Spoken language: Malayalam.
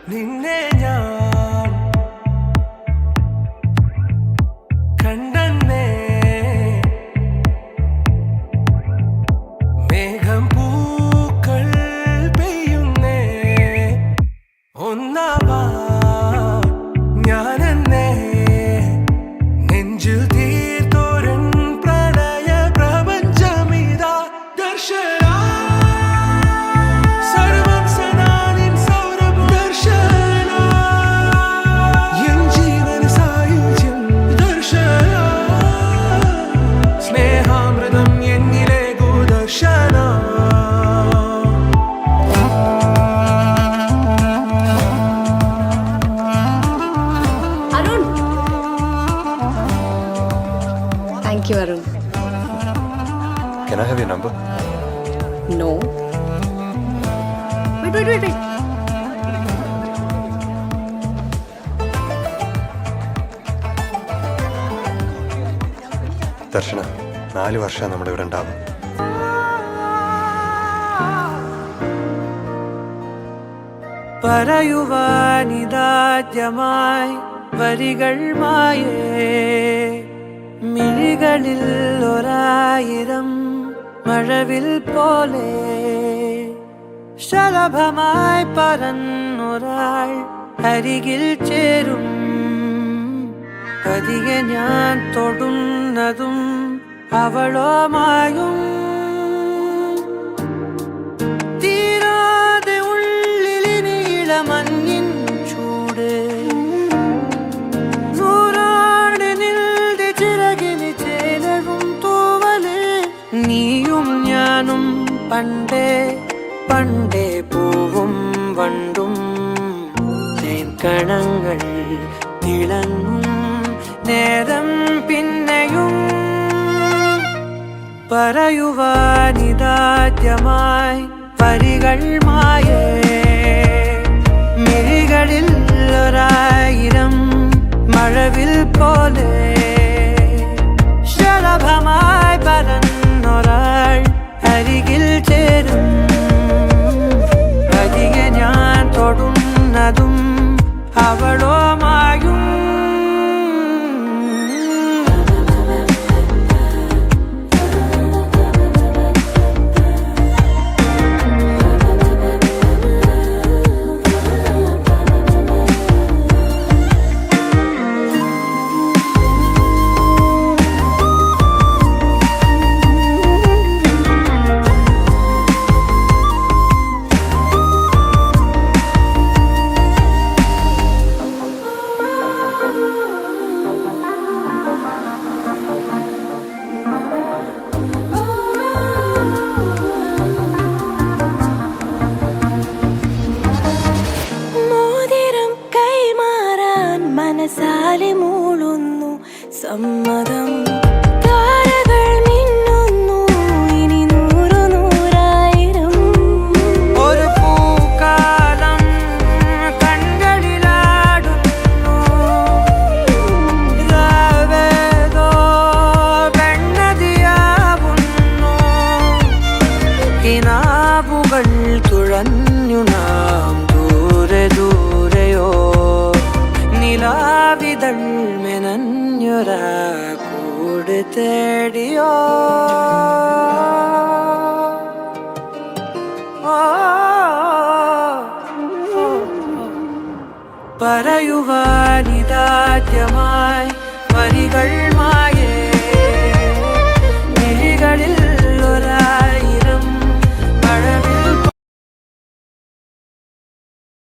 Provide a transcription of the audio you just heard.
നിന്നെ ഞാൻ കണ്ടന്നേ മേഘം പൂക്കൾ പെയ്യുന്നേ ഒന്നാവാ ഞാനെന്നേ നെഞ്ചു തീർത്തോരൻ പ്രണയ പ്രപഞ്ചമിതാ ദർശന Thank you, Arun. Can I have your number? No. Wait. ദർശന 4 വർഷം നമ്മുടെ ഇവിടെ ഉണ്ടാവും. പറയുവാനിതാദ്യമായി വരികൾ മായേ മിഴികളിൽ ഒരായിരം മഴവിൽ പോലെ ശലഭമായി പറന്നൊരാൾ അരികിൽ ചേരും പതിയെ ഞാൻ തൊടുന്നതും അവളോമായും തീരാതെ ഉള്ളിലിനി ഇളമഞ്ഞിൻ ചൂട് നീയും ഞാനും പണ്ടേ പൂവും വണ്ടും കണങ്ങൾ തിളങ്ങും നേരം പിന്നെയും പറയുവാനിതാദ്യമായി വരികൾ മായേ മിഴികളിൽ ഒരായിരം മഴവിൽ പോലെ ശലഭമായി പറന്നൊരാൾ അരികിൽ ചേരും പതിയെ ഞാൻ തൊടുന്നതും അവളോമായും മനസാലെ മൂളുന്നു സമ്മതം താരകൾ മിന്നുന്നു ഇനി 100,000 ഒരു പൂക്കാലം കൺകളിലാടുന്നു രാവേതോ പെണ്ണതിയാവുന്നു കിനാവുകൾ തുഴഞ്ഞു നാം ദൂരെയോ നിലാവിതൾ മെനഞ്ഞൊരാ കൂട് തേടിയോ പറയുവാനിതാദ്യമായി വരികൾ